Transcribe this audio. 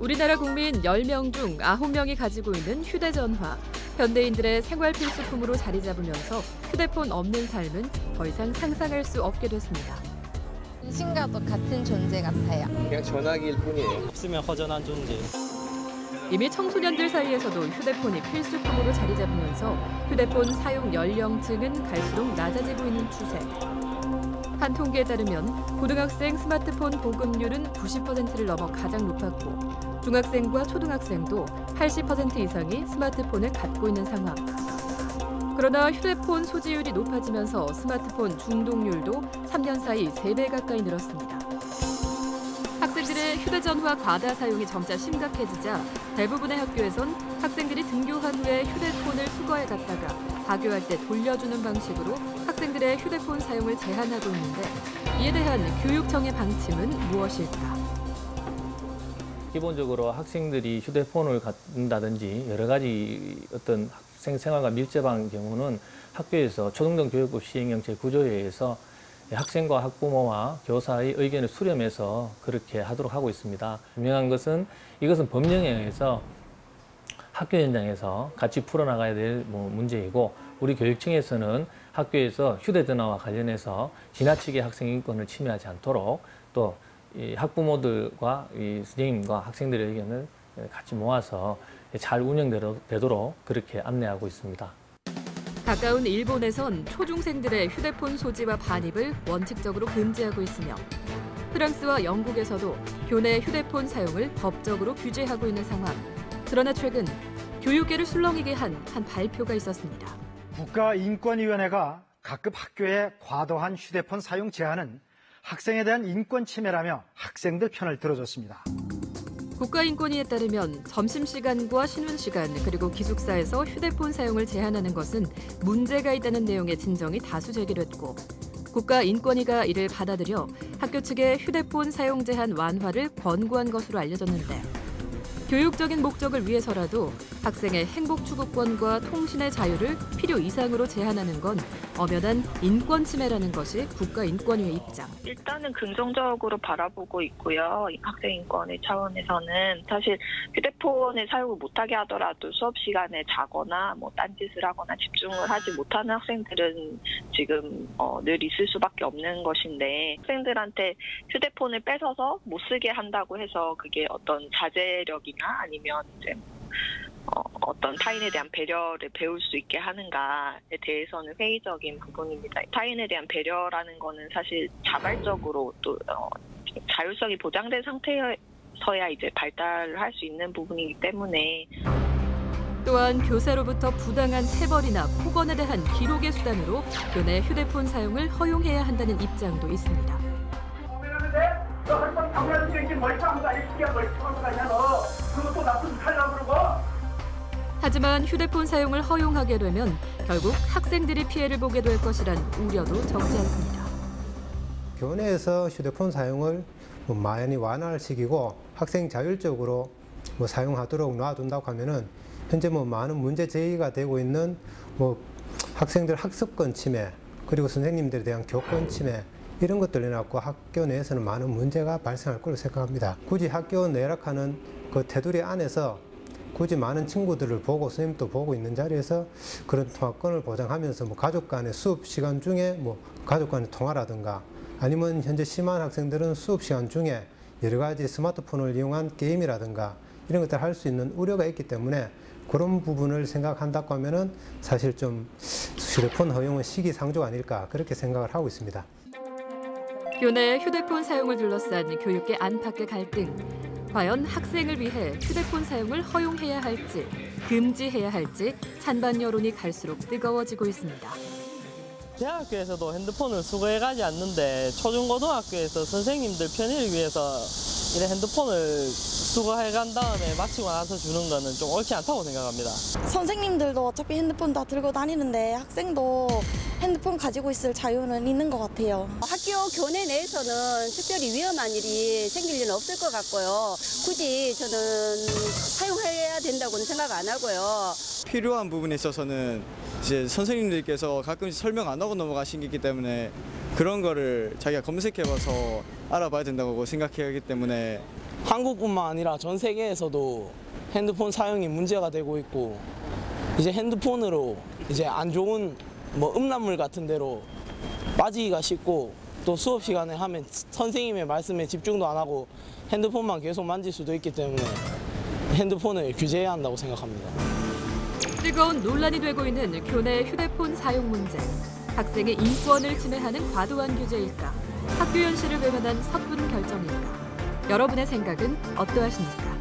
우리나라 국민 10명 중 9명이 가지고 있는 휴대전화. 현대인들의 생활 필수품으로 자리 잡으면서 휴대폰 없는 삶은 더 이상 상상할 수 없게 됐습니다. 신과도 같은 존재 같아요. 그냥 전화기일 뿐이에요. 없으면 허전한 존재. 이미 청소년들 사이에서도 휴대폰이 필수품으로 자리 잡으면서 휴대폰 사용 연령층은 갈수록 낮아지고 있는 추세. 한 통계에 따르면 고등학생 스마트폰 보급률은 90%를 넘어 가장 높았고 중학생과 초등학생도 80% 이상이 스마트폰을 갖고 있는 상황. 그러나 휴대폰 소지율이 높아지면서 스마트폰 중독률도 3년 사이 3배 가까이 늘었습니다. 학생들의 휴대전화 과다 사용이 점차 심각해지자 대부분의 학교에선 학생들이 등교한 후에 휴대폰을 수거해 갔다가 하교할 때 돌려주는 방식으로 학생들의 휴대폰 사용을 제한하고 있는데 이에 대한 교육청의 방침은 무엇일까? 기본적으로 학생들이 휴대폰을 갖는다든지 여러 가지 어떤 학생 생활과 밀접한 경우는 학교에서 초등등 교육부 시행령 제9조에 의해서 학생과 학부모와 교사의 의견을 수렴해서 그렇게 하도록 하고 있습니다. 분명한 것은 이것은 법령에 의해서 학교 현장에서 같이 풀어나가야 될 문제이고 우리 교육청에서는 학교에서 휴대전화와 관련해서 지나치게 학생 인권을 침해하지 않도록 또 이 학부모들과 이 선생님과 학생들의 의견을 같이 모아서 잘 운영되도록 그렇게 안내하고 있습니다. 가까운 일본에선 초중생들의 휴대폰 소지와 반입을 원칙적으로 금지하고 있으며 프랑스와 영국에서도 교내 휴대폰 사용을 법적으로 규제하고 있는 상황. 그러나 최근 교육계를 술렁이게 한 발표가 있었습니다. 국가인권위원회가 각급 학교의 과도한 휴대폰 사용 제한은 학생에 대한 인권 침해라며 학생들 편을 들어줬습니다. 국가인권위에 따르면 점심시간과 쉬는시간 그리고 기숙사에서 휴대폰 사용을 제한하는 것은 문제가 있다는 내용의 진정이 다수 제기됐고 국가인권위가 이를 받아들여 학교 측에 휴대폰 사용 제한 완화를 권고한 것으로 알려졌는데 교육적인 목적을 위해서라도 학생의 행복 추구권과 통신의 자유를 필요 이상으로 제한하는 건 엄연한 인권 침해라는 것이 국가인권위의 입장. 일단은 긍정적으로 바라보고 있고요. 학생 인권의 차원에서는 사실 휴대폰을 사용을 못하게 하더라도 수업 시간에 자거나 딴짓을 하거나 집중을 하지 못하는 학생들은 지금 늘 있을 수밖에 없는 것인데 학생들한테 휴대폰을 뺏어서 못 쓰게 한다고 해서 그게 어떤 자제력이나 아니면 이제 어떤 타인에 대한 배려를 배울 수 있게 하는가에 대해서는 회의적인 부분입니다. 타인에 대한 배려라는 거는 사실 자발적으로 또 자율성이 보장된 상태에서야 이제 발달을 할 수 있는 부분이기 때문에 또한 교사로부터 부당한 체벌이나 폭언에 대한 기록의 수단으로 교내 휴대폰 사용을 허용해야 한다는 입장도 있습니다. 하지만 휴대폰 사용을 허용하게 되면 결국 학생들이 피해를 보게 될 것이란 우려도 적지 않습니다. 교내에서 휴대폰 사용을 많이 완화시키고 학생 자율적으로 사용하도록 놔둔다고 하면은 현재 많은 문제 제기가 되고 있는 학생들 학습권 침해 그리고 선생님들에 대한 교권 침해 이런 것들로 인해서 학교 내에서는 많은 문제가 발생할 거로 생각합니다. 굳이 학교 내락하는 그 테두리 안에서 굳이 많은 친구들을 보고 선생님도 보고 있는 자리에서 그런 통화권을 보장하면서 가족 간의 수업 시간 중에 가족 간의 통화라든가 아니면 현재 심한 학생들은 수업 시간 중에 여러 가지 스마트폰을 이용한 게임이라든가 이런 것들을 할 수 있는 우려가 있기 때문에 그런 부분을 생각한다고 하면은 사실 좀 휴대폰 허용은 시기상조 아닐까 그렇게 생각을 하고 있습니다. 교내 휴대폰 사용을 둘러싼 교육계 안팎의 갈등. 과연 학생을 위해 휴대폰 사용을 허용해야 할지, 금지해야 할지 찬반 여론이 갈수록 뜨거워지고 있습니다. 대학교에서도 핸드폰을 수거해가지 않는데 초중고등학교에서 선생님들 편의를 위해서 이런 핸드폰을 수거해간 다음에 마치고 나서 주는 거는 좀 옳지 않다고 생각합니다. 선생님들도 어차피 핸드폰 다 들고 다니는데 학생도 핸드폰 가지고 있을 자유는 있는 것 같아요. 학교 교내 내에서는 특별히 위험한 일이 생길 일은 없을 것 같고요. 굳이 저는 사용해야 된다고는 생각 안 하고요. 필요한 부분에 있어서는 이제 선생님들께서 가끔씩 설명 안 하고 넘어가신 게 있기 때문에 그런 거를 자기가 검색해봐서 알아봐야 된다고 생각하기 때문에 한국뿐만 아니라 전 세계에서도 핸드폰 사용이 문제가 되고 있고 이제 핸드폰으로 이제 안 좋은 뭐 음란물 같은 데로 빠지기가 쉽고 또 수업 시간에 하면 선생님의 말씀에 집중도 안 하고 핸드폰만 계속 만질 수도 있기 때문에 핸드폰을 규제해야 한다고 생각합니다. 뜨거운 논란이 되고 있는 교내 휴대폰 사용 문제. 학생의 인권을 침해하는 과도한 규제일까? 학교 현실을 외면한 섣부른 결정일까? 여러분의 생각은 어떠하십니까?